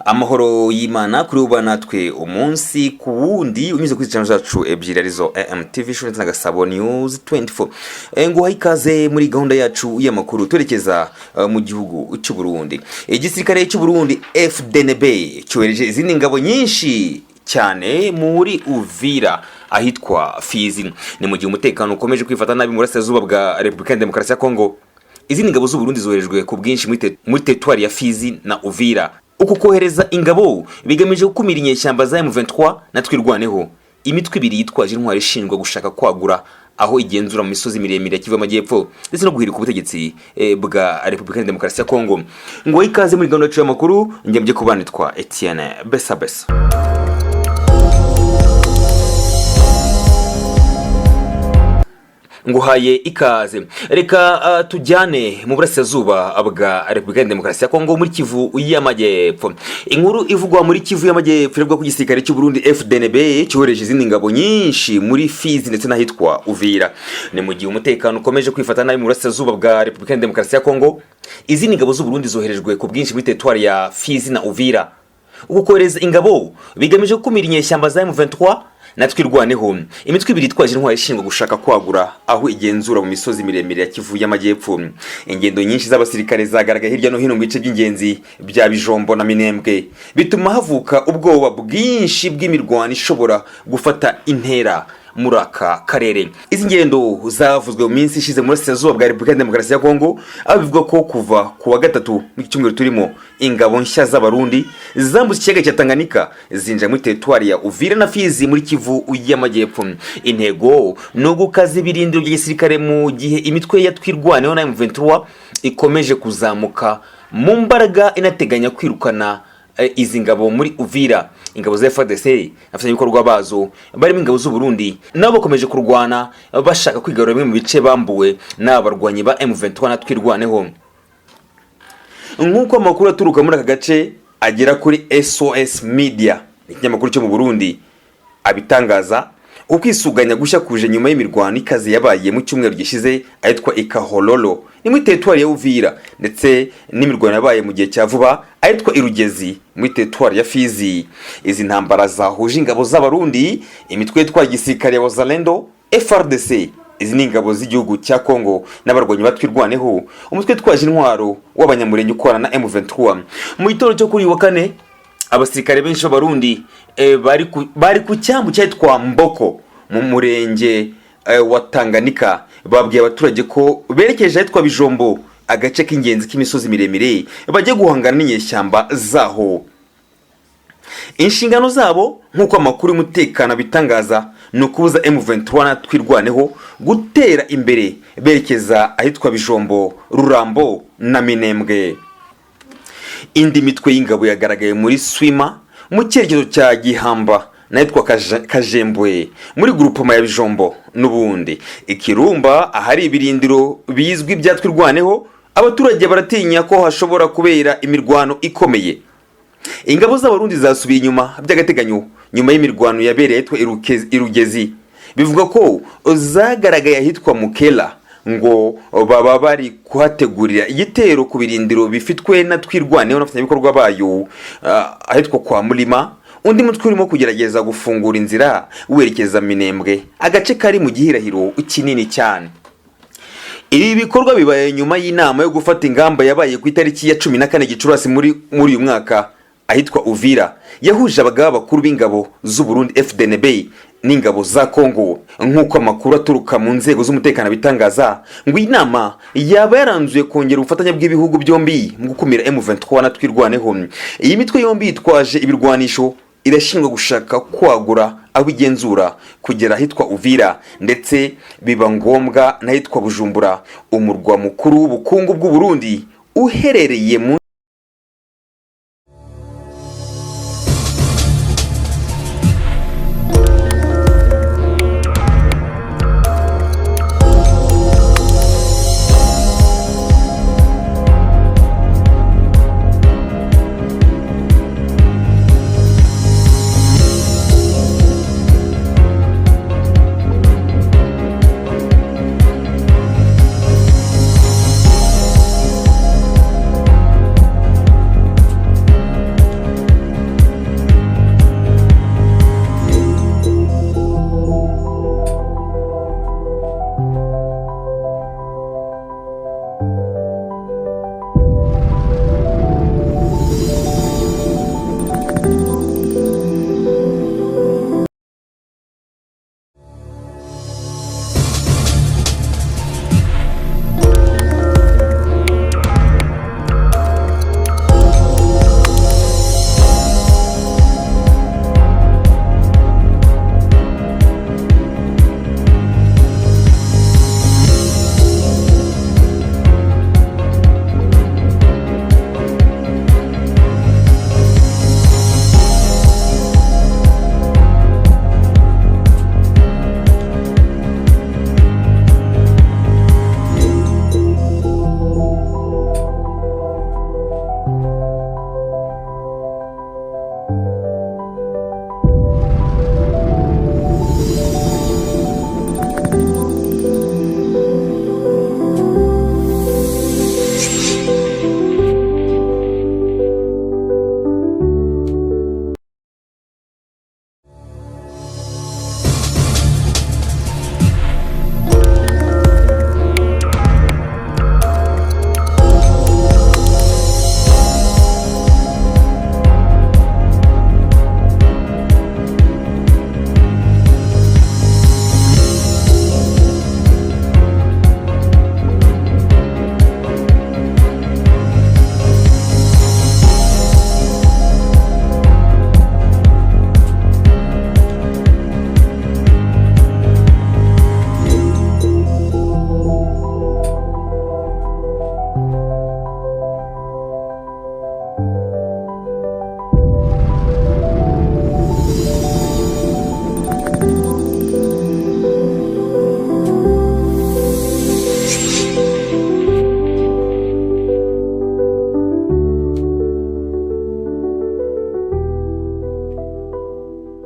amahoro y'Imana kuri uba natwe umunsi ku wundi unyuze kuri channel zacu ebyiri arizo AMTV Show na Gasabo News 24. Nguhaye ikaze muri gahunda yacu y'amakuru twerekeza mu gihugu cy'u Burundi. Igisirikare cy'u Burundi FDNB cyohereje izindi ngabo nyinshi cyane muri Uvira ahitwa Fizi. Ni mu gihe umutekano ukomeje kwifata nabi mu burasirazuba bwa Repubulika ya Demokarasi ya Kongo. Izindi ngabo z'u Burundi zoherejwe ku bwinshi muri teritwari ya Fizi na Uvira. Uku kohereza ingabo bigamije gukumira inyeshyamba za M23 na twirwaneho imitwe ibiri yitwaje intwari ishinjwa gushaka kwagura aho igenzura mu misozi miremire ya Kivu y'Amajyepfo ndetse no guhirika ubutegetsi bwa Repubulika ya Demokarasi ya Kongo. Ngo ikaze muri gahunda yacu y'amakuru njye kubanitwa Etienne Besabesa. Nguhaye ikaze. Reka tujyane mu burasirazuba bwa Repubulika ya Demokarasi ya Kongo muri Kivu y'Amajyepfo. Inkuru ivugwa muri Kivu y'Amajyepfo ivuga ko igisirikare cy'u Burundi FDNB cyohereje izindi ngabo nyinshi muri Fizi ndetse n'ahitwa Uvira. Ni mu gihe umutekano ukomeje kwifata nabi mu burasirazuba bwa Repubulika ya Demokarasi ya Kongo. Izindi ngabo z'u Burundi zoherejwe ku bwinshi muri teritwari ya Fizi na Uvira. Uko kohereza ingabo bigamije gukumira inyeshyamba za M23 na twirwaneho imitwe ibiri itwaje intwari ishinzwe gushaka kwagura aho igenzura mu misozi miremire ya Kivu y'Amajyepfo. Ingendo nyinshi z'abasirikare zagaragaye hirya no hino mu bice by'ingenzi bya Bijombo na Minembwe, bituma havuka ubwoba bwinshi bw'imirwano ishobora gufata intera muri aka karere. Izi ngendo zavuzwe mu minsi ishize muri burasirazuba bwa Repubulika ya Demokarasi ya Kongo, aho bivuga ko kuva ku wa gatatu mu cyumweru turimo ingabo nshya z'abarundi zambutse ikiyaga cya Tanganyika zinja muri teritwari ya Uvira na Fizi muri Kivu y'Amajyepfo. Intego no gukaza ibirindiro by'igisirikare mu gihe imitwe ya twirwaneho na M23 ikomeje kuzamuka mu mbaraga inateganya kwirukana izi ngabo muri Uvira. Ingabo za FARDC afite ibikorwa bazo barimo ingabo z'u Burundi nabo bakomeje kurwana bashaka kwigarura bimwe mu bice bambuwe n'abarwanyi ba M23 na twirwaneho. Nk'uko amakuru aturuka muri aka gace agera kuri SOS Media, ikinyamakuru cyo mu Burundi, abitangaza ukwisuganya gushya kuje nyuma y'imirwano ikaze yabaye mu cyumweru gishize ahitwa Ikahololo ni muri teritwari ya Uvira, ndetse n'imirwano yabaye mu gihe cya vuba ahitwa Irugezi muri teritwari ya Fizi. Izi ntambara zahuje ingabo z'abarundi, imitwe yitwaje igisirikare ya Wazalendo, FARDC, izi ni ingabo z'igihugu cya Kongo n'abarwanyi batwirwaneho umutwe twaje intwaro w'abanyamurenge ukorana na M23. Mu gitoro cyo kuri wa kane abasirikare benshi b'abarundi bari ku cyambu cyitwa Mboko mu murenge wa Tanganyika. Babwiye abaturage ko berekeje ahitwa Bijombo, agace k'ingenzi k'imisozi miremire, bajye guhangana n'inyeshyamba zaho. Inshingano zabo nk'uko amakuru y'umutekano bitangaza ni ukubuza M23 na twirwaneho gutera imbere berekeza ahitwa Bijombo, Rurambo na Minembwe. Indi mitwe y'ingabo yagaragaye muri Swima mu cyerekezo cya Gihamba nahitwa Kajembwe muri groupement ya Bijombo n'ubundi Ikirumba ahari ibirindiro bizwi bya twirwaneho. Abaturage baratinya ko hashobora kubera imirwano ikomeye. Ingabo z'abarundi zasubiye inyuma by'agateganyo nyuma y'imirwano yabereye ahitwa Irugezi. Bivuga ko zagaragaye ahitwa Mukela ngo baba bari kuhategurira igitero ku birindiro bifitwe na twirwaneho n'abafatanyabikorwa bayo ahitwa kwa Mulima. Undi mutwe urimo kugerageza gufungura inzira werekeza Minembwe, agace kari mu gihirahiro kinini cyane. Ibi bikorwa bibaye nyuma y'inama yo gufata ingamba yabaye ku itariki ya 14 Gicurasi muri uyu mwaka ahitwa Uvira, yahuje abagaba bakuru b'ingabo z'u Burundi FDNB n'ingabo za Kongo. Nk'uko amakuru aturuka mu nzego z'umutekano bitangaza, ngo inama yaba yaranzuye kongera ubufatanye bw'ibihugu byombi mu gukumira M23 na twirwaneho. Iyi mitwe yombi yitwaje ibirwanisho irashinzwe gushaka kwagura aho igenzura kugera ahitwa Uvira, ndetse biba ngombwa n'ahitwa Bujumbura, umurwa mukuru w'ubukungu bw'u Burundi uherereye mu